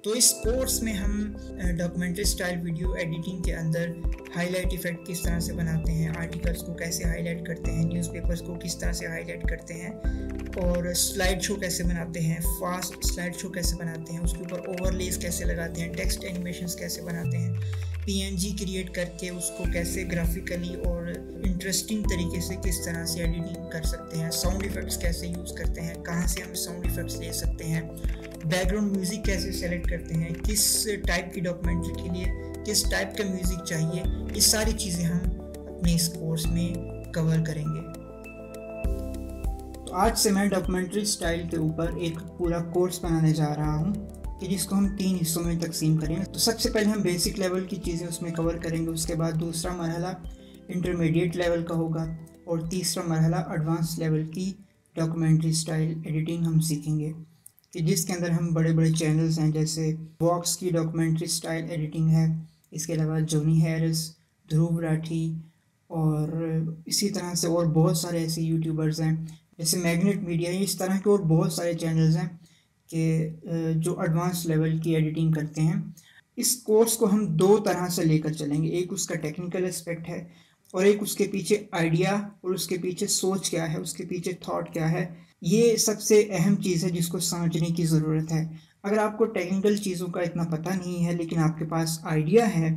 तो इस कोर्स में हम डॉक्यूमेंट्री स्टाइल वीडियो एडिटिंग के अंदर हाईलाइट इफेक्ट किस तरह से बनाते हैं, आर्टिकल्स को कैसे हाईलाइट करते हैं, न्यूज़पेपर्स को किस तरह से हाईलाइट करते हैं, और स्लाइड शो कैसे बनाते हैं, फास्ट स्लाइड शो कैसे बनाते हैं, उसके ऊपर ओवरलेस कैसे लगाते हैं, टेक्स्ट एनिमेशंस कैसे बनाते हैं, पीएनजी क्रिएट करके उसको कैसे ग्राफिकली और इंटरेस्टिंग तरीके से किस तरह से एडिटिंग कर सकते हैं, साउंड इफेक्ट्स कैसे यूज़ करते हैं, कहाँ से हम साउंड इफेक्ट्स ले सकते हैं, बैकग्राउंड म्यूज़िक कैसे सेलेक्ट करते हैं, किस टाइप की डॉक्यूमेंट्री के लिए किस टाइप का म्यूज़िक चाहिए, ये सारी चीज़ें हम अपने इस कोर्स में कवर करेंगे। तो आज से मैं डॉक्यूमेंट्री स्टाइल के ऊपर एक पूरा कोर्स बनाने जा रहा हूँ कि जिसको हम 3 हिस्सों में तकसीम करेंगे। तो सबसे पहले हम बेसिक लेवल की चीज़ें उसमें कवर करेंगे, उसके बाद दूसरा मरहला इंटरमीडिएट लेवल का होगा और तीसरा मरहला एडवांस लेवल की डॉक्यूमेंट्री स्टाइल एडिटिंग हम सीखेंगे, कि जिसके अंदर हम बड़े बड़े चैनल्स हैं जैसे वॉक्स की डॉक्यूमेंट्री स्टाइल एडिटिंग है, इसके अलावा जॉनी हैरिस, ध्रुव राठी और इसी तरह से और बहुत सारे ऐसे यूट्यूबर्स हैं जैसे मैग्नेट मीडिया, इस तरह के और बहुत सारे चैनल्स हैं कि जो एडवांस लेवल की एडिटिंग करते हैं। इस कोर्स को हम 2 तरह से लेकर चलेंगे, एक उसका टेक्निकल एस्पेक्ट है और एक उसके पीछे आइडिया और उसके पीछे सोच क्या है, उसके पीछे थॉट क्या है। ये सबसे अहम चीज़ है जिसको समझने की ज़रूरत है। अगर आपको टेक्निकल चीज़ों का इतना पता नहीं है लेकिन आपके पास आइडिया है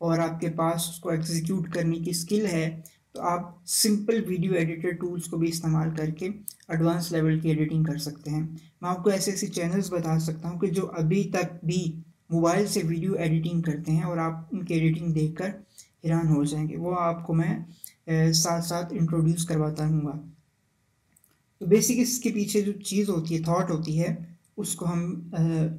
और आपके पास उसको एग्जीक्यूट करने की स्किल है, तो आप सिंपल वीडियो एडिटर टूल्स को भी इस्तेमाल करके एडवांस लेवल की एडिटिंग कर सकते हैं। मैं आपको ऐसे ऐसे चैनल्स बता सकता हूँ कि जो अभी तक भी मोबाइल से वीडियो एडिटिंग करते हैं और आप उनकी एडिटिंग देखकर हैरान हो जाएंगे। वो आपको मैं साथ साथ इंट्रोड्यूस करवाता रहूँगा। तो बेसिक इसके पीछे जो चीज़ होती है, थॉट होती है, उसको हम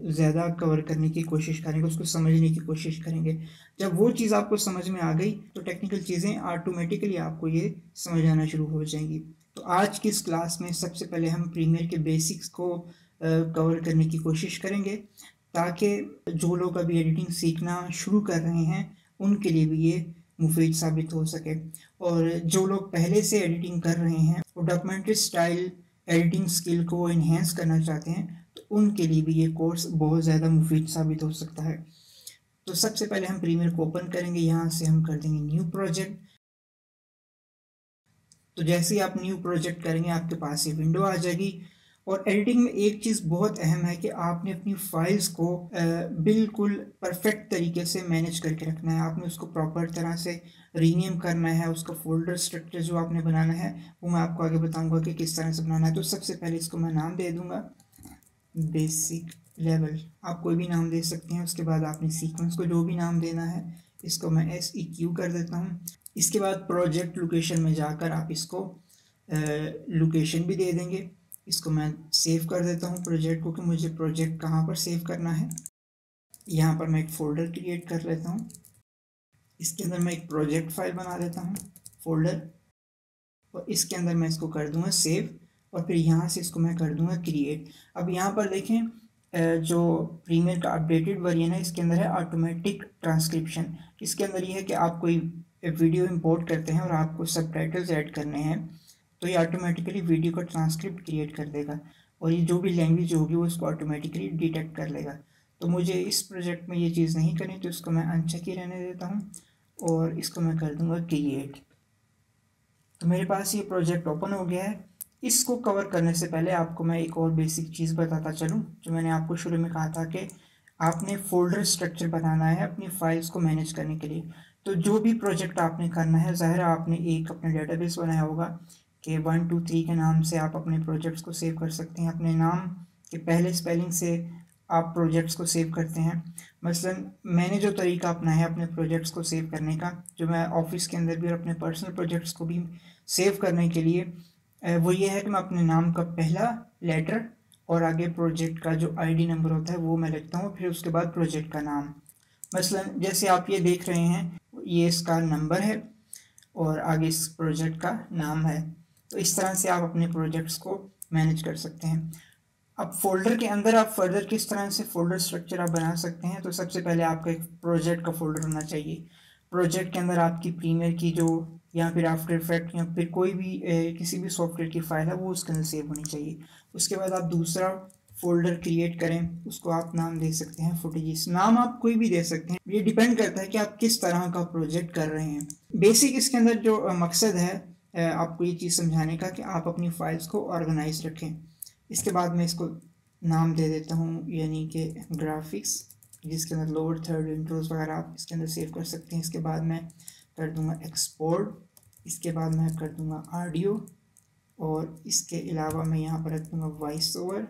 ज़्यादा कवर करने की कोशिश करेंगे, उसको समझने की कोशिश करेंगे। जब वो चीज़ आपको समझ में आ गई तो टेक्निकल चीज़ें ऑटोमेटिकली आपको ये समझ आना शुरू हो जाएंगी। तो आज की इस क्लास में सबसे पहले हम प्रीमियर के बेसिक्स को कवर करने की कोशिश करेंगे, ताकि जो लोग अभी एडिटिंग सीखना शुरू कर रहे हैं उनके लिए भी ये मुफीद साबित हो सके, और जो लोग पहले से एडिटिंग कर रहे हैं और डॉक्यूमेंट्री स्टाइल एडिटिंग स्किल को इन्हेंस करना चाहते हैं तो उनके लिए भी ये कोर्स बहुत ज़्यादा मुफीद साबित हो सकता है। तो सबसे पहले हम प्रीमियर को ओपन करेंगे, यहाँ से हम कर देंगे न्यू प्रोजेक्ट। तो जैसे ही आप न्यू प्रोजेक्ट करेंगे आपके पास ये विंडो आ जाएगी। और एडिटिंग में एक चीज़ बहुत अहम है कि आपने अपनी फाइल्स को बिल्कुल परफेक्ट तरीके से मैनेज करके रखना है। आपने उसको प्रॉपर तरह से रीनेम करना है, उसका फोल्डर स्ट्रक्चर जो आपने बनाना है वो मैं आपको आगे बताऊंगा कि किस तरह से बनाना है। तो सबसे पहले इसको मैं नाम दे दूंगा बेसिक लेवल, आप कोई भी नाम दे सकते हैं। उसके बाद आपने सीक्वेंस को जो भी नाम देना है इसको मैं SEQ कर देता हूँ। इसके बाद प्रोजेक्ट लोकेशन में जाकर आप इसको लोकेशन भी दे देंगे। इसको मैं सेव कर देता हूँ प्रोजेक्ट को, कि मुझे प्रोजेक्ट कहाँ पर सेव करना है। यहाँ पर मैं एक फ़ोल्डर क्रिएट कर लेता हूँ, इसके अंदर मैं एक प्रोजेक्ट फाइल बना लेता हूँ फोल्डर, और इसके अंदर मैं इसको कर दूँगा सेव, और फिर यहाँ से इसको मैं कर दूँगा क्रिएट। अब यहाँ पर देखें जो प्रीमियर का अपडेटेड वर्जन है इसके अंदर है ऑटोमेटिक ट्रांसक्रिप्शन। इसके अंदर ये है कि आप कोई वीडियो इंपोर्ट करते हैं और आपको सबटाइटल्स ऐड करने हैं तो ये ऑटोमेटिकली वीडियो का ट्रांसक्रिप्ट क्रिएट कर देगा, और ये जो भी लैंग्वेज होगी वो इसको ऑटोमेटिकली डिटेक्ट कर लेगा। तो मुझे इस प्रोजेक्ट में ये चीज़ नहीं करनी, तो इसको मैं अनचेक ही रहने देता हूँ और इसको मैं कर दूँगा क्रिएट। तो मेरे पास ये प्रोजेक्ट ओपन हो गया है। इसको कवर करने से पहले आपको मैं एक और बेसिक चीज़ बताता चलूँ, जो मैंने आपको शुरू में कहा था कि आपने फोल्डर स्ट्रक्चर बनाना है अपनी फाइल्स को मैनेज करने के लिए। तो जो भी प्रोजेक्ट आपने करना है, ज़ाहिर है आपने एक अपना डेटाबेस बनाया होगा कि 1 2 3 के नाम से आप अपने प्रोजेक्ट्स को सेव कर सकते हैं। अपने नाम के पहले स्पेलिंग से आप प्रोजेक्ट्स को सेव करते हैं। मसलन मैंने जो तरीका अपनाया है अपने प्रोजेक्ट्स को सेव करने का, जो मैं ऑफिस के अंदर भी और अपने पर्सनल प्रोजेक्ट्स को भी सेव करने के लिए, वो ये है कि मैं अपने नाम का पहला लेटर और आगे प्रोजेक्ट का जो ID नंबर होता है वो मैं लिखता हूँ, फिर उसके बाद प्रोजेक्ट का नाम। मसलन जैसे आप ये देख रहे हैं, ये इसका नंबर है और आगे इस प्रोजेक्ट का नाम है। तो इस तरह से आप अपने प्रोजेक्ट्स को मैनेज कर सकते हैं। अब फोल्डर के अंदर आप फर्दर किस तरह से फोल्डर स्ट्रक्चर आप बना सकते हैं, तो सबसे पहले आपका एक प्रोजेक्ट का फोल्डर होना चाहिए। प्रोजेक्ट के अंदर आपकी प्रीमियर की जो या फिर आफ्टर इफेक्ट या फिर कोई भी किसी भी सॉफ्टवेयर की फाइल है वो उसके अंदर सेव होनी चाहिए। उसके बाद आप दूसरा फोल्डर क्रिएट करें, उसको आप नाम दे सकते हैं फुटेजेस। नाम आप कोई भी दे सकते हैं, ये डिपेंड करता है कि आप किस तरह का प्रोजेक्ट कर रहे हैं। बेसिक इसके अंदर जो मकसद है आपको ये चीज़ समझाने का कि आप अपनी फाइल्स को ऑर्गेनाइज रखें। इसके बाद मैं इसको नाम दे देता हूँ, यानी कि ग्राफिक्स, जिसके अंदर लोअर थर्ड इंट्रोज वगैरह आप इसके अंदर सेव कर सकते हैं। इसके बाद मैं कर दूंगा एक्सपोर्ट, इसके बाद मैं कर दूंगा ऑडियो, और इसके अलावा मैं यहाँ पर रख दूंगा वॉइस ओवर,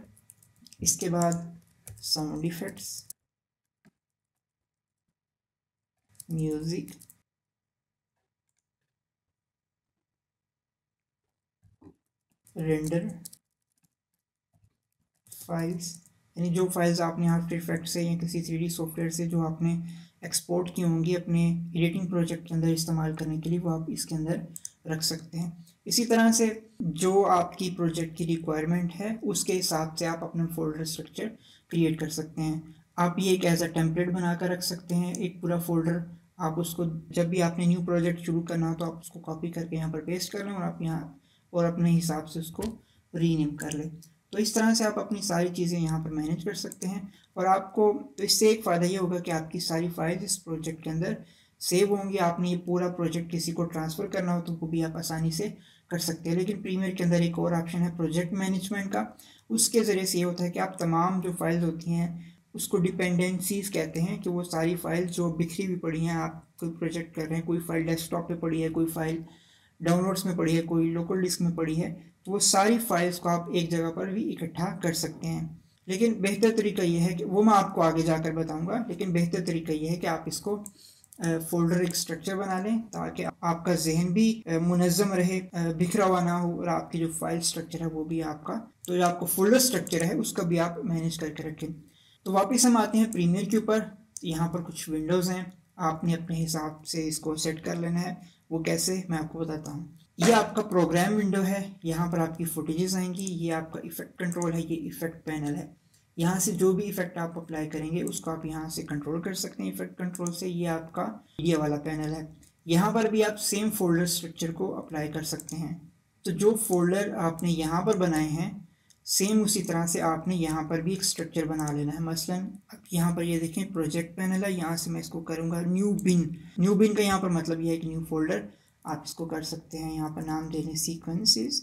इसके बाद sound effects, music, render files, यानी जो फाइल्स आपने आफ्टर इफेक्ट से या किसी 3D सॉफ्टवेयर से जो आपने एक्सपोर्ट की होंगी अपने एडिटिंग प्रोजेक्ट के अंदर इस्तेमाल करने के लिए, वो आप इसके अंदर रख सकते हैं। इसी तरह से जो आपकी प्रोजेक्ट की रिक्वायरमेंट है उसके हिसाब से आप अपना फोल्डर स्ट्रक्चर क्रिएट कर सकते हैं। आप ये एक एज अ टेम्पलेट बनाकर रख सकते हैं, एक पूरा फोल्डर। आप उसको जब भी आपने न्यू प्रोजेक्ट शुरू करना हो तो आप उसको कॉपी करके यहाँ पर पेस्ट कर लें, और आप यहाँ और अपने हिसाब से उसको रीनेम कर लें। तो इस तरह से आप अपनी सारी चीज़ें यहाँ पर मैनेज कर सकते हैं। और आपको तो इससे एक फ़ायदा ये होगा कि आपकी सारी फाइल्स इस प्रोजेक्ट के अंदर सेव होंगी। आपने ये पूरा प्रोजेक्ट किसी को ट्रांसफ़र करना हो तो वो भी आप आसानी से कर सकते हैं। लेकिन प्रीमियर के अंदर एक और ऑप्शन है प्रोजेक्ट मैनेजमेंट का। उसके ज़रिए से ये होता है कि आप तमाम जो फाइल्स होती हैं उसको डिपेंडेंसीज कहते हैं, कि वो सारी फाइल्स जो बिखरी हुई पड़ी हैं, आप कोई प्रोजेक्ट कर रहे हैं, कोई फाइल डेस्कटॉप पे पड़ी है, कोई फाइल डाउनलोड्स में पड़ी है, कोई लोकल डिस्क में पड़ी है, तो वो सारी फाइल्स को आप एक जगह पर भी इकट्ठा कर सकते हैं। लेकिन बेहतर तरीका ये है कि वो मैं आपको आगे जाकर बताऊंगा, लेकिन बेहतर तरीका ये है कि आप इसको फोल्डर एक स्ट्रक्चर बना लें ताकि आपका जहन भी मुनज़्ज़म रहे, बिखरा हुआ ना हो, और आपकी जो फाइल स्ट्रक्चर है वो भी आपका, तो जो आपका फोल्डर स्ट्रक्चर है उसका भी आप मैनेज करके रखें। तो वापस हम आते हैं प्रीमियर के ऊपर। यहाँ पर कुछ विंडोज़ हैं, आपने अपने हिसाब से इसको सेट कर लेना है। वो कैसे, मैं आपको बताता हूँ। ये आपका प्रोग्राम विंडो है, यहाँ पर आपकी फुटेजेस आएंगी। ये आपका इफेक्ट कंट्रोल है, ये इफेक्ट पैनल है। यहाँ से जो भी इफेक्ट आप अप्लाई करेंगे उसको आप यहाँ से कंट्रोल कर सकते हैं इफेक्ट कंट्रोल से। ये आपका मीडिया वाला पैनल है। यहाँ पर भी आप सेम फोल्डर स्ट्रक्चर को अप्लाई कर सकते हैं। तो जो फोल्डर आपने यहाँ पर बनाए हैं सेम उसी तरह से आपने यहाँ पर भी एक स्ट्रक्चर बना लेना है। मसलन अब यहाँ पर ये देखें प्रोजेक्ट पैनल है, यहाँ से मैं इसको करूँगा न्यू बिन। न्यू बिन का यहाँ पर मतलब ये है कि न्यू फोल्डर। आप इसको कर सकते हैं, यहाँ पर नाम दे दें सीक्वेंसेस,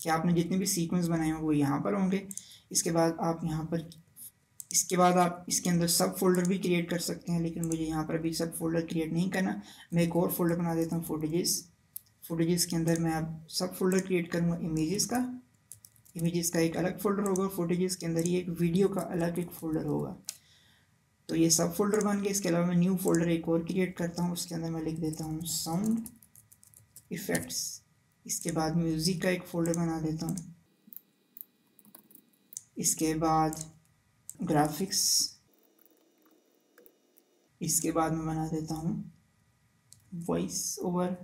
कि आपने जितने भी सीक्वेंस बनाए हैं वो यहाँ पर होंगे। इसके बाद आप यहाँ पर, इसके बाद आप इसके अंदर सब फोल्डर भी क्रिएट कर सकते हैं, लेकिन मुझे यहाँ पर अभी सब फोल्डर क्रिएट नहीं करना। मैं एक और फोल्डर बना देता हूँ फुटेजेस। फुटेजेस के अंदर मैं अब सब फोल्डर क्रिएट करूँगा इमेजेस का। इमेजेस का एक अलग फोल्डर होगा, फुटेजेस के अंदर ही एक वीडियो का अलग एक फोल्डर होगा। तो ये सब फोल्डर बन गए। इसके अलावा मैं न्यू फोल्डर एक और क्रिएट करता हूँ, उसके अंदर मैं लिख देता हूँ साउंड इफेक्ट्स। इसके बाद म्यूज़िक का एक फ़ोल्डर बना देता हूँ। इसके बाद ग्राफिक्स, इसके बाद मैं बना देता हूँ वॉइस ओवर,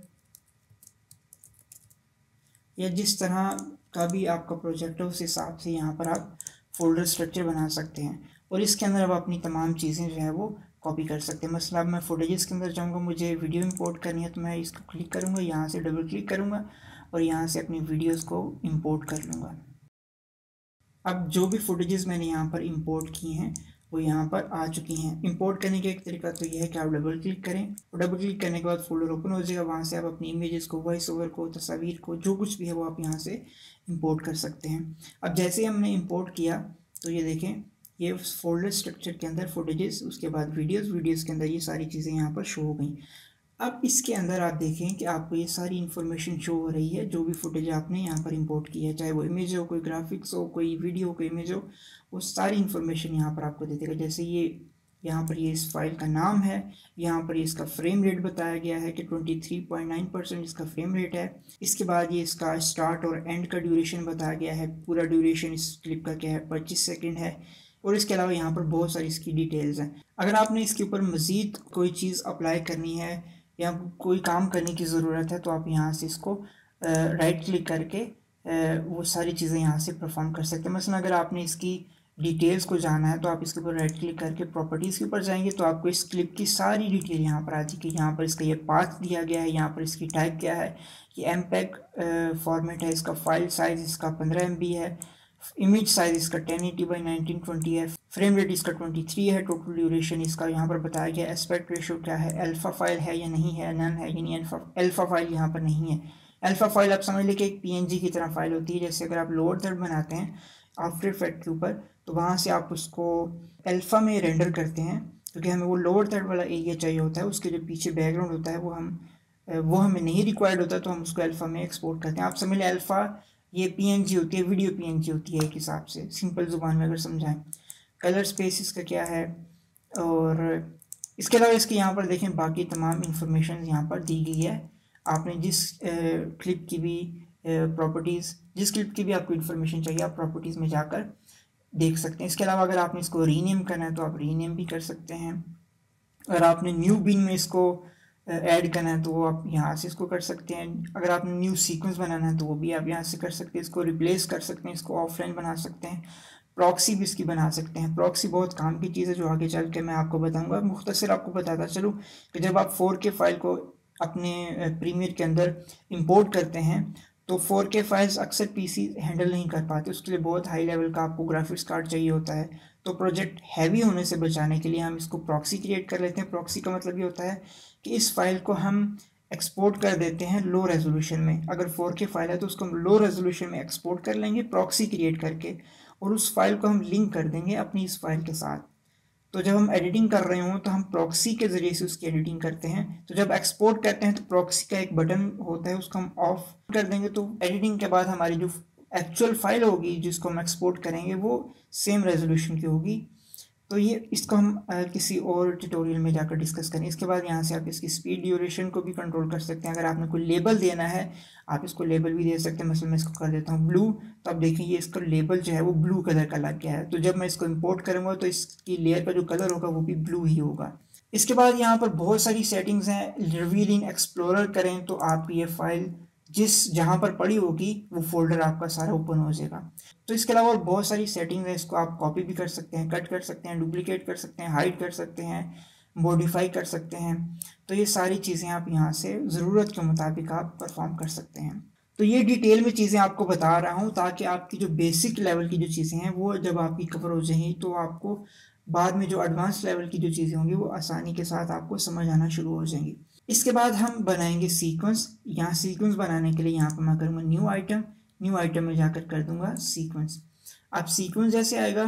या जिस तरह का भी आपका प्रोजेक्ट है उस हिसाब से यहाँ पर आप फोल्डर स्ट्रक्चर बना सकते हैं। और इसके अंदर अब अपनी तमाम चीज़ें जो है वो कॉपी कर सकते हैं। मसलन अब मैं फुटेजेस के अंदर जाऊँगा, मुझे वीडियो इंपोर्ट करनी है, तो मैं इसको क्लिक करूँगा, यहाँ से डबल क्लिक करूँगा और यहाँ से अपनी वीडियोस को इंपोर्ट कर लूँगा। अब जो भी फुटेजेस मैंने यहाँ पर इंपोर्ट की हैं वो यहाँ पर आ चुकी हैं। इंपोर्ट करने का एक तरीका तो यह है कि आप डबल क्लिक करें, और डबल क्लिक करने के बाद फोल्डर ओपन हो जाएगा। वहाँ से आप अपनी इमेजेस को, वॉइस ओवर को, तस्वीर को, जो कुछ भी है वो आप यहाँ से इंपोर्ट कर सकते हैं। अब जैसे हमने इंपोर्ट किया तो ये देखें, ये फोल्डर स्ट्रक्चर के अंदर फुटेजेस, उसके बाद वीडियोज़ के अंदर ये सारी चीज़ें यहाँ पर शो हो गई। अब इसके अंदर आप देखें कि आपको ये सारी इन्फॉर्मेशन शो हो रही है, जो भी फुटेज आपने यहाँ पर इंपोर्ट की है, चाहे वो इमेज हो, कोई ग्राफिक्स हो, कोई वीडियो हो, कोई इमेज हो, वो सारी इन्फॉर्मेशन यहाँ पर आपको दे देगा। जैसे ये यहाँ पर ये इस फाइल का नाम है, यहाँ पर इसका फ्रेम रेट बताया गया है कि 23.9% इसका फ्रेम रेट है। इसके बाद ये इसका स्टार्ट और एंड का ड्यूरेशन बताया गया है, पूरा ड्यूरेशन इस क्लिप का क्या है, 25 सेकेंड है। और इसके अलावा यहाँ पर बहुत सारी इसकी डिटेल्स हैं। अगर आपने इसके ऊपर मज़ीद कोई चीज़ अप्लाई करनी है या कोई काम करने की ज़रूरत है तो आप यहाँ से इसको राइट क्लिक करके वो सारी चीज़ें यहाँ से परफॉर्म कर सकते हैं। मसलन अगर आपने इसकी डिटेल्स को जाना है तो आप इसके ऊपर राइट क्लिक करके प्रॉपर्टीज़ के ऊपर जाएंगे तो आपको इस क्लिप की सारी डिटेल यहाँ पर आ जाएगी। यहाँ पर इसका ये पाथ दिया गया है, यहाँ पर इसकी टाइप क्या है, ये MPEG फॉर्मेट है, इसका फाइल साइज़ इसका 15 MB है, इमेज साइज इसका 1080x1920 है, फ्रेम रेट इसका 23 है, टोटल ड्यूरेशन इसका यहाँ पर बताया गया, एस्पेक्ट रेशियो क्या है, अल्फा फाइल है या नहीं है, नन है या नहीं, अल्फा फाइल यहाँ पर नहीं है। अल्फा फाइल आप समझ लीजिए कि एक पीएनजी की तरह फाइल होती है, जैसे अगर आप लोअर थर्ड बनाते हैं आफ्टर इफेक्ट के ऊपर तो वहाँ से आप उसको अल्फा में रेंडर करते हैं, क्योंकि हमें वो लोअर थर्ड वाला एरिया चाहिए होता है, उसके जो पीछे बैकग्राउंड होता है वो हमें नहीं रिक्वायर्ड होता, तो हम उसको अल्फा में एक्सपोर्ट करते हैं। आप समझ लें अल्फा ये पीएनजी होती है, वीडियो पीएनजी होती है एक हिसाब से, सिंपल ज़ुबान में अगर समझाएं। कलर स्पेस इसका क्या है, और इसके अलावा इसके यहाँ पर देखें बाकी तमाम इंफॉर्मेशन यहाँ पर दी गई है। आपने जिस क्लिप की भी प्रॉपर्टीज़, जिस क्लिप की भी आपको इन्फॉर्मेशन चाहिए आप प्रॉपर्टीज़ में जाकर देख सकते हैं। इसके अलावा अगर आपने इसको रीनेम करना है तो आप रीनेम भी कर सकते हैं। अगर आपने न्यू बिन में इसको ऐड करना है तो वो आप यहाँ से इसको कर सकते हैं। अगर आपने न्यू सीक्वेंस बनाना है तो वो भी आप यहाँ से कर सकते हैं। इसको रिप्लेस कर सकते हैं, इसको ऑफलाइन बना सकते हैं, प्रॉक्सी भी इसकी बना सकते हैं। प्रॉक्सी बहुत काम की चीज़ है जो आगे चल के मैं आपको बताऊंगा। मुख्तसर आपको बताता चलूँ कि जब आप 4K फाइल को अपने प्रीमियर के अंदर इंपोर्ट करते हैं तो 4K फाइल्स अक्सर पीसी हैंडल नहीं कर पाते, उसके लिए बहुत हाई लेवल का आपको ग्राफिक्स कार्ड चाहिए होता है। तो प्रोजेक्ट हैवी होने से बचाने के लिए हम इसको प्रॉक्सी क्रिएट कर लेते हैं। प्रॉक्सी का मतलब ये होता है कि इस फाइल को हम एक्सपोर्ट कर देते हैं लो रेजोल्यूशन में। अगर 4K फाइल है तो उसको हम लो रेजोल्यूशन में एक्सपोर्ट कर लेंगे प्रॉक्सी क्रिएट करके, और उस फाइल को हम लिंक कर देंगे अपनी इस फाइल के साथ। तो जब हम एडिटिंग कर रहे हों तो हम प्रॉक्सी के ज़रिए से उसकी एडिटिंग करते हैं। तो जब एक्सपोर्ट करते हैं तो प्रॉक्सी का एक बटन होता है, उसको हम ऑफ कर देंगे, तो एडिटिंग के बाद हमारी जो एक्चुअल फाइल होगी जिसको हम एक्सपोर्ट करेंगे वो सेम रेजोल्यूशन की होगी। तो ये इसको हम किसी और ट्यूटोरियल में जाकर डिस्कस करें। इसके बाद यहाँ से आप इसकी स्पीड ड्यूरेशन को भी कंट्रोल कर सकते हैं। अगर आपने कोई लेबल देना है आप इसको लेबल भी दे सकते हैं। मसलन मैं इसको कर देता हूँ ब्लू, तो आप देखें ये इसका लेबल जो है वो ब्लू कलर का लग गया है। तो जब मैं इसको इंपोर्ट करूँगा तो इसकी लेयर का जो कलर होगा वो भी ब्लू ही होगा। इसके बाद यहाँ पर बहुत सारी सेटिंग्स हैं। रिवील इन एक्सप्लोरर करें तो आपकी ये फाइल जहाँ पर पड़ी होगी वो फोल्डर आपका सारा ओपन हो जाएगा। तो इसके अलावा और बहुत सारी सेटिंग्स हैं, इसको आप कॉपी भी कर सकते हैं, कट कर सकते हैं, डुप्लीकेट कर सकते हैं, हाइड कर सकते हैं, मॉडिफाई कर सकते हैं। तो ये सारी चीज़ें आप यहाँ से ज़रूरत के मुताबिक आप परफॉर्म कर सकते हैं। तो ये डिटेल में चीज़ें आपको बता रहा हूँ ताकि आपकी जो बेसिक लेवल की जो चीज़ें हैं वो जब आपकी कवर हो जाएंगी तो आपको बाद में जो एडवांस लेवल की जो चीज़ें होंगी वो आसानी के साथ आपको समझ आना शुरू हो जाएंगी। इसके बाद हम बनाएंगे सीक्वेंस। यहाँ सीक्वेंस बनाने के लिए यहाँ पर मैं करूँगा न्यू आइटम में जाकर कर दूंगा सीक्वेंस। अब सीक्वेंस जैसे आएगा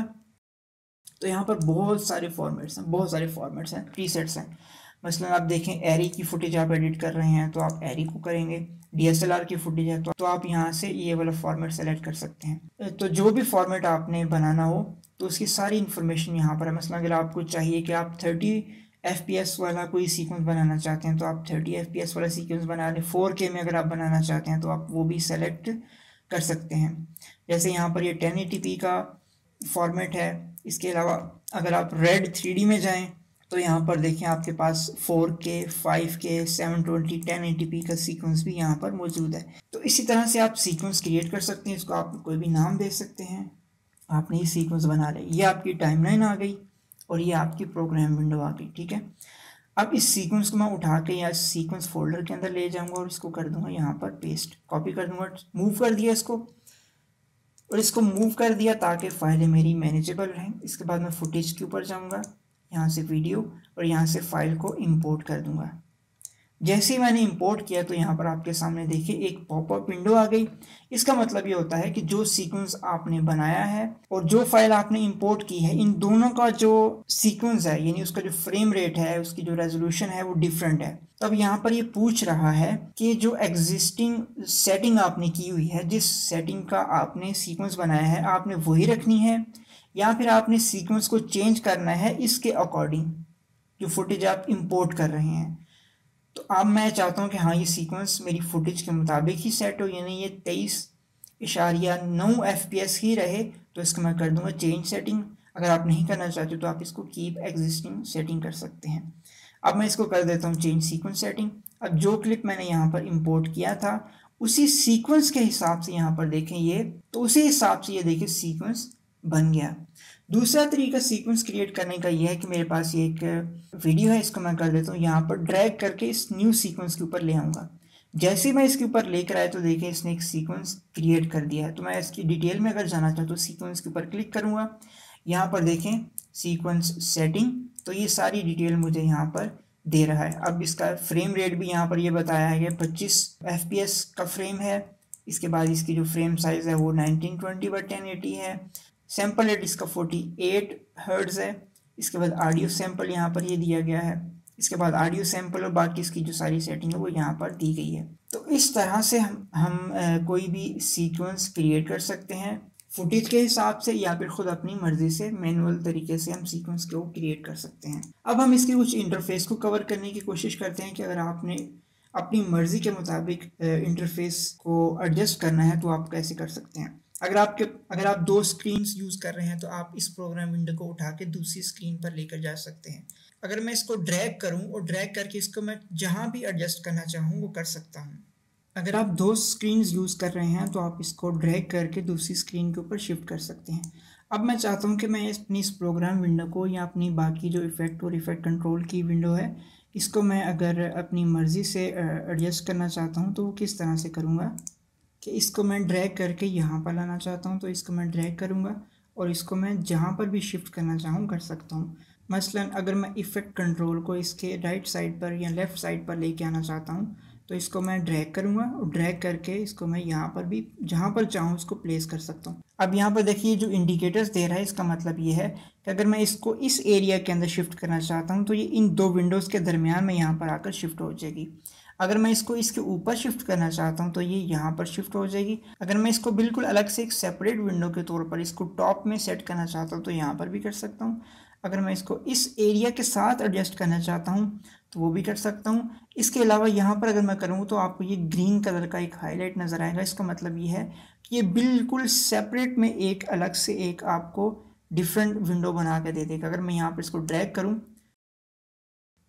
तो यहाँ पर बहुत सारे फॉर्मेट्स हैं, प्रीसेट्स हैं। मसलन आप देखें एरी की फुटेज आप एडिट कर रहे हैं तो आप एरी को करेंगे, DSLR की फुटेज है तो आप यहाँ से ये वाला फॉर्मेट सेलेक्ट कर सकते हैं। तो जो भी फॉर्मेट आपने बनाना हो तो उसकी सारी इन्फॉर्मेशन यहाँ पर है। मसलन अगर आपको चाहिए कि आप 30 FPS वाला कोई सीक्वेंस बनाना चाहते हैं तो आप 30 FPS वाला सीक्वेंस बना लें। 4K में अगर आप बनाना चाहते हैं तो आप वो भी सेलेक्ट कर सकते हैं। जैसे यहाँ पर ये 1080p का फॉर्मेट है। इसके अलावा अगर आप रेड 3D में जाएं तो यहाँ पर देखें आपके पास 4K 5K 720 1080p का सीक्वेंस भी यहाँ पर मौजूद है। तो इसी तरह से आप सीक्वेंस क्रिएट कर सकते हैं। इसको आप कोई भी नाम दे सकते हैं। आपने ये सीक्वेंस बना लिया, ये आपकी टाइमलाइन आ गई और ये आपकी प्रोग्राम विंडो आ गई। ठीक है, अब इस सीक्वेंस को मैं उठा के या सीक्वेंस फोल्डर के अंदर ले जाऊंगा और इसको कर दूंगा यहाँ पर पेस्ट, कॉपी कर दूंगा, मूव कर दिया इसको, और इसको मूव कर दिया ताकि फाइलें मेरी मैनेजेबल रहें। इसके बाद मैं फुटेज के ऊपर जाऊँगा, यहाँ से वीडियो, और यहाँ से फाइल को इंपोर्ट कर दूँगा। जैसे ही मैंने इंपोर्ट किया तो यहाँ पर आपके सामने देखिए एक पॉपअप विंडो आ गई। इसका मतलब ये होता है कि जो सीक्वेंस आपने बनाया है और जो फाइल आपने इंपोर्ट की है, इन दोनों का जो सीक्वेंस है यानी उसका जो फ्रेम रेट है, उसकी जो रेजोल्यूशन है वो डिफरेंट है। तो अब यहाँ पर ये पूछ रहा है कि जो एग्जिस्टिंग सेटिंग आपने की हुई है, जिस सेटिंग का आपने सीक्वेंस बनाया है, आपने वही रखनी है या फिर आपने सीक्वेंस को चेंज करना है इसके अकॉर्डिंग जो फुटेज आप इंपोर्ट कर रहे हैं। तो अब मैं चाहता हूँ कि हाँ ये सीक्वेंस मेरी फुटेज के मुताबिक ही सेट हो, यानी ये 23.9 FPS ही रहे। तो इसको मैं कर दूंगा चेंज सेटिंग। अगर आप नहीं करना चाहते तो आप इसको कीप एग्जिस्टिंग सेटिंग कर सकते हैं। अब मैं इसको कर देता हूँ चेंज सीक्वेंस सेटिंग। अब जो क्लिप मैंने यहाँ पर इंपोर्ट किया था उसी सीक्वेंस के हिसाब से यहाँ पर देखें ये, तो उसी हिसाब से ये देखिए सीक्वेंस बन गया। दूसरा तरीका सीक्वेंस क्रिएट करने का ये है कि मेरे पास ये एक वीडियो है, इसको मैं कर देता हूँ यहाँ पर ड्रैग करके इस न्यू सीक्वेंस के ऊपर ले आऊँगा। जैसे ही मैं इसके ऊपर लेकर आया तो देखिए इसने एक सीक्वेंस क्रिएट कर दिया है। तो मैं इसकी डिटेल में अगर जाना चाहूँ तो सीक्वेंस के ऊपर क्लिक करूँगा, यहाँ पर देखें सीक्वेंस सेटिंग, तो ये सारी डिटेल मुझे यहाँ पर दे रहा है। अब इसका फ्रेम रेट भी यहाँ पर ये बताया है कि 25 FPS का फ्रेम है। इसके बाद इसकी जो फ्रेम साइज़ है वो 1920x1080 है। सैम्पल रेट इसका 48 हर्ट्ज़ है। इसके बाद ऑडियो सैंपल यहाँ पर ये दिया गया है। इसके बाद ऑडियो सैंपल और बाकी इसकी जो सारी सेटिंग है वो यहाँ पर दी गई है। तो इस तरह से हम कोई भी सीक्वेंस क्रिएट कर सकते हैं फुटेज के हिसाब से, या फिर खुद अपनी मर्जी से मैनुअल तरीके से हम सीक्वेंस को क्रिएट कर सकते हैं। अब हम इसके कुछ इंटरफेस को कवर करने की कोशिश करते हैं कि अगर आपने अपनी मर्जी के मुताबिक इंटरफेस को एडजस्ट करना है तो आप कैसे कर सकते हैं। अगर आप दो स्क्रीन्स यूज़ कर रहे हैं तो आप इस प्रोग्राम विंडो को उठा के दूसरी स्क्रीन पर लेकर जा सकते हैं। अगर मैं इसको ड्रैग करूं और ड्रैग करके इसको मैं जहां भी एडजस्ट करना चाहूं वो कर सकता हूं। अगर आप दो स्क्रीन्स यूज़ कर रहे हैं तो आप इसको ड्रैग करके दूसरी स्क्रीन के ऊपर शिफ्ट कर सकते हैं। अब मैं चाहता हूं कि मैं अपनी इस प्रोग्राम विंडो को या अपनी बाकी जो इफ़ेक्ट और इफ़ेक्ट कंट्रोल की विंडो है इसको मैं अगर अपनी मर्ज़ी से एडजस्ट करना चाहता हूं तो वो किस तरह से करूँगा कि इसको मैं ड्रैग करके यहाँ पर लाना चाहता हूँ तो इसको मैं ड्रैग करूँगा और इसको मैं जहाँ पर भी शिफ्ट करना चाहूँ कर सकता हूँ। मसलन अगर मैं इफ़ेक्ट कंट्रोल को इसके राइट साइड पर या लेफ़्ट साइड पर लेके आना चाहता हूँ तो इसको मैं ड्रैग करूँगा और ड्रैग करके इसको मैं यहाँ पर भी जहाँ पर चाहूँ उसको प्लेस कर सकता हूँ। अब यहाँ पर देखिए जो इंडिकेटर्स दे रहा है इसका मतलब ये है कि अगर मैं इसको इस एरिया के अंदर शिफ्ट करना चाहता हूँ तो ये इन दो विंडोज़ के दरमियान में यहाँ पर आकर शिफ्ट हो जाएगी। अगर मैं इसको इसके ऊपर शिफ्ट करना चाहता हूँ तो ये यहाँ पर शिफ्ट हो जाएगी। अगर मैं इसको बिल्कुल अलग से एक सेपरेट विंडो के तौर पर इसको टॉप में सेट करना चाहता हूँ तो यहाँ पर भी कर सकता हूँ। अगर मैं इसको इस एरिया के साथ एडजस्ट करना चाहता हूँ तो वो भी कर सकता हूँ। इसके अलावा यहाँ पर अगर मैं करूँ तो आपको ये ग्रीन कलर का एक हाईलाइट नज़र आएगा। इसका मतलब ये है कि ये बिल्कुल सेपरेट में एक अलग से एक आपको डिफरेंट विंडो बना के दे देगा। अगर मैं यहाँ पर इसको ड्रैग करूँ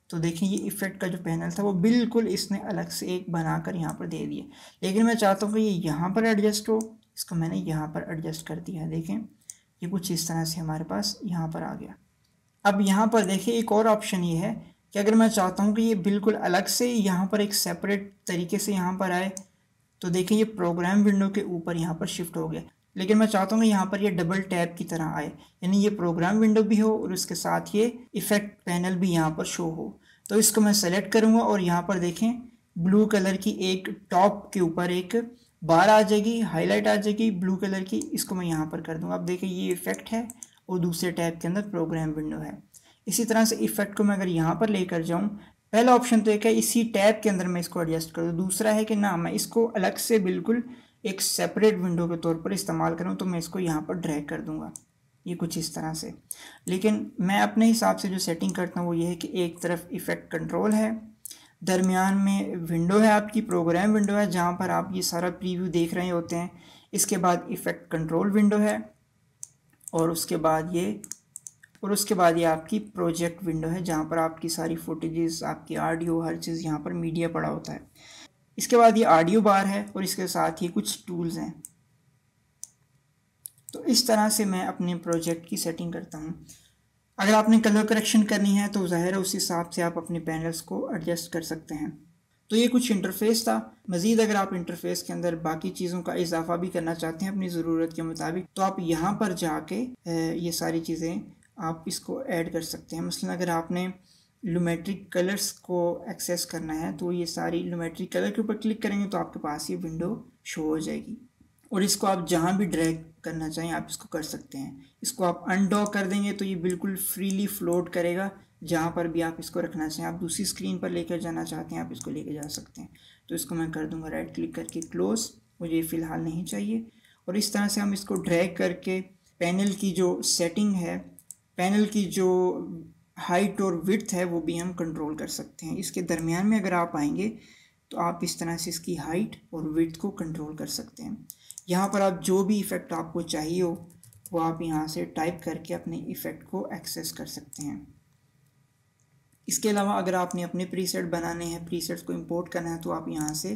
तो देखिए ये इफ़ेक्ट का जो पैनल था वो बिल्कुल इसने अलग से एक बनाकर यहाँ पर दे दिया। लेकिन मैं चाहता हूँ कि ये यहाँ पर एडजस्ट हो, इसको मैंने यहाँ पर एडजस्ट कर दिया। देखें ये कुछ इस तरह से हमारे पास यहाँ पर आ गया। अब यहाँ पर देखिए एक और ऑप्शन ये है कि अगर मैं चाहता हूँ कि ये बिल्कुल अलग से यहाँ पर एक सेपरेट तरीके से यहाँ पर आए तो देखिए ये प्रोग्राम विंडो के ऊपर यहाँ पर शिफ्ट हो गया। लेकिन मैं चाहता हूँ कि यहाँ पर ये डबल टैप की तरह आए, यानी ये प्रोग्राम विंडो भी हो और उसके साथ ये इफ़ेक्ट पैनल भी यहाँ पर शो हो। तो इसको मैं सेलेक्ट करूँगा और यहाँ पर देखें ब्लू कलर की एक टॉप के ऊपर एक बार आ जाएगी, हाईलाइट आ जाएगी ब्लू कलर की। इसको मैं यहाँ पर कर दूँगा। अब देखिए ये इफ़ेक्ट है और दूसरे टैब के अंदर प्रोग्राम विंडो है। इसी तरह से इफ़ेक्ट को मैं अगर यहाँ पर लेकर जाऊँ, पहला ऑप्शन तो एक है इसी टैब के अंदर मैं इसको एडजस्ट कर दूँ। दूसरा है कि ना मैं इसको अलग से बिल्कुल एक सेपरेट विंडो के तौर पर इस्तेमाल करूँ तो मैं इसको यहाँ पर ड्रैग कर दूँगा, ये कुछ इस तरह से। लेकिन मैं अपने हिसाब से जो सेटिंग करता हूँ वो ये है कि एक तरफ इफ़ेक्ट कंट्रोल है, दरमियान में विंडो है आपकी प्रोग्राम विंडो है जहाँ पर आप ये सारा प्रीव्यू देख रहे होते हैं। इसके बाद इफ़ेक्ट कंट्रोल विंडो है और उसके बाद ये आपकी प्रोजेक्ट विंडो है जहाँ पर आपकी सारी फुटेजेस, आपकी ऑडियो, हर चीज़ यहाँ पर मीडिया पड़ा होता है। इसके बाद ये ऑडियो बार है और इसके साथ ही कुछ टूल्स हैं। तो इस तरह से मैं अपने प्रोजेक्ट की सेटिंग करता हूँ। अगर आपने कलर करेक्शन करनी है तो ज़ाहिर है उस हिसाब से आप अपने पैनल्स को एडजस्ट कर सकते हैं। तो ये कुछ इंटरफेस था। मज़ीद अगर आप इंटरफेस के अंदर बाकी चीज़ों का इजाफा भी करना चाहते हैं अपनी ज़रूरत के मुताबिक तो आप यहाँ पर जाके ये सारी चीज़ें आप इसको ऐड कर सकते हैं। मसलन अगर आपने लूमेट्रिक कलर्स को एक्सेस करना है तो ये सारी लूमेट्रिक कलर के ऊपर क्लिक करेंगे तो आपके पास ये विंडो शो हो जाएगी और इसको आप जहाँ भी ड्रैग करना चाहें आप इसको कर सकते हैं। इसको आप अनडॉक कर देंगे तो ये बिल्कुल फ्रीली फ्लोट करेगा जहाँ पर भी आप इसको रखना चाहें। आप दूसरी स्क्रीन पर लेकर जाना चाहते हैं आप इसको लेकर जा सकते हैं। तो इसको मैं कर दूँगा राइट क्लिक करके क्लोज़, मुझे फ़िलहाल नहीं चाहिए। और इस तरह से हम इसको ड्रैग करके पैनल की जो सेटिंग है, पैनल की जो हाइट और विड्थ है वो भी हम कंट्रोल कर सकते हैं। इसके दरमियान में अगर आप आएंगे तो आप इस तरह से इसकी हाइट और विड्थ को कंट्रोल कर सकते हैं। यहाँ पर आप जो भी इफ़ेक्ट आपको चाहिए हो वो आप यहाँ से टाइप करके अपने इफ़ेक्ट को एक्सेस कर सकते हैं। इसके अलावा अगर आपने अपने प्रीसेट बनाने हैं, प्रीसेट्स को इंपोर्ट करना है तो आप यहाँ से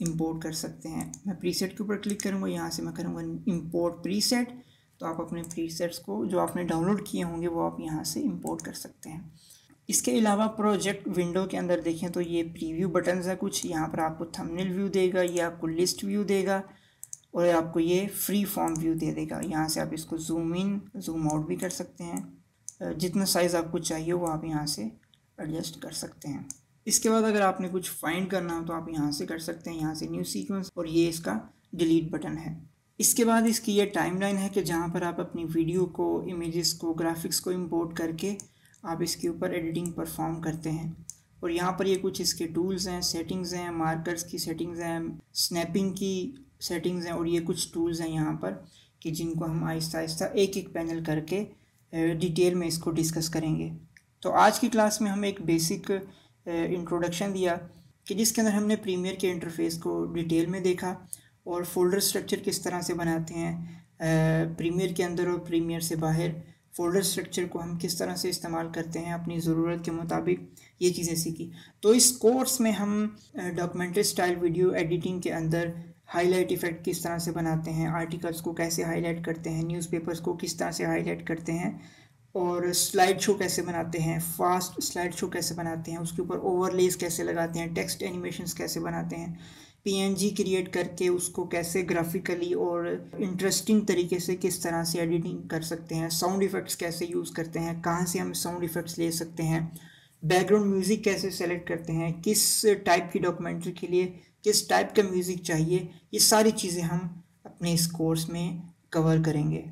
इंपोर्ट कर सकते हैं। मैं प्रीसेट के ऊपर क्लिक करूँगा, यहाँ से मैं करूँगा इंपोर्ट प्रीसेट, तो आप अपने प्रीसेट्स को जो आपने डाउनलोड किए होंगे वो आप यहाँ से इंपोर्ट कर सकते हैं। इसके अलावा प्रोजेक्ट विंडो के अंदर देखें तो ये प्रीव्यू बटन्स है कुछ, यहाँ पर आपको थंबनेल व्यू देगा, ये आपको लिस्ट व्यू देगा और आपको ये फ्री फॉर्म व्यू दे देगा। यहाँ से आप इसको जूम इन जूम आउट भी कर सकते हैं, जितना साइज़ आपको चाहिए वो आप यहाँ से एडजस्ट कर सकते हैं। इसके बाद अगर आपने कुछ फाइंड करना हो तो आप यहाँ से कर सकते हैं, यहाँ से न्यू सीक्वेंस, और ये इसका डिलीट बटन है। इसके बाद इसकी ये टाइमलाइन है कि जहाँ पर आप अपनी वीडियो को, इमेजेस को, ग्राफिक्स को इंपोर्ट करके आप इसके ऊपर एडिटिंग परफॉर्म करते हैं। और यहाँ पर ये कुछ इसके टूल्स हैं, सेटिंग्स हैं, मार्कर्स की सेटिंग्स हैं, स्नैपिंग की सेटिंग्स हैं, और ये कुछ टूल्स हैं यहाँ पर कि जिनको हम आहिस्ता आहिस्ता एक एक पैनल करके डिटेल में इसको डिस्कस करेंगे। तो आज की क्लास में हम एक बेसिक इंट्रोडक्शन दिया कि जिसके अंदर हमने प्रीमियर के इंटरफेस को डिटेल में देखा और फोल्डर स्ट्रक्चर किस तरह से बनाते हैं प्रीमियर के अंदर और प्रीमियर से बाहर फोल्डर स्ट्रक्चर को हम किस तरह से इस्तेमाल करते हैं अपनी ज़रूरत के मुताबिक, ये चीज़ें सीखी। तो इस कोर्स में हम डॉक्यूमेंट्री स्टाइल वीडियो एडिटिंग के अंदर हाईलाइट इफ़ेक्ट किस तरह से बनाते हैं, आर्टिकल्स को कैसे हाईलाइट करते हैं, न्यूज़पेपर्स को किस तरह से हाईलाइट करते हैं, और स्लाइड शो कैसे बनाते हैं, फास्ट स्लाइड शो कैसे बनाते हैं, उसके ऊपर ओवरलेस कैसे लगाते हैं, टेक्स्ट एनिमेशंस कैसे बनाते हैं, पीएनजी क्रिएट करके उसको कैसे ग्राफिकली और इंटरेस्टिंग तरीके से किस तरह से एडिटिंग कर सकते हैं, साउंड इफ़ेक्ट्स कैसे यूज़ करते हैं, कहाँ से हम साउंड इफ़ेक्ट्स ले सकते हैं, बैकग्राउंड म्यूज़िक कैसे सेलेक्ट करते हैं, किस टाइप की डॉक्यूमेंट्री के लिए किस टाइप का म्यूज़िक चाहिए, ये सारी चीज़ें हम अपने इस कोर्स में कवर करेंगे।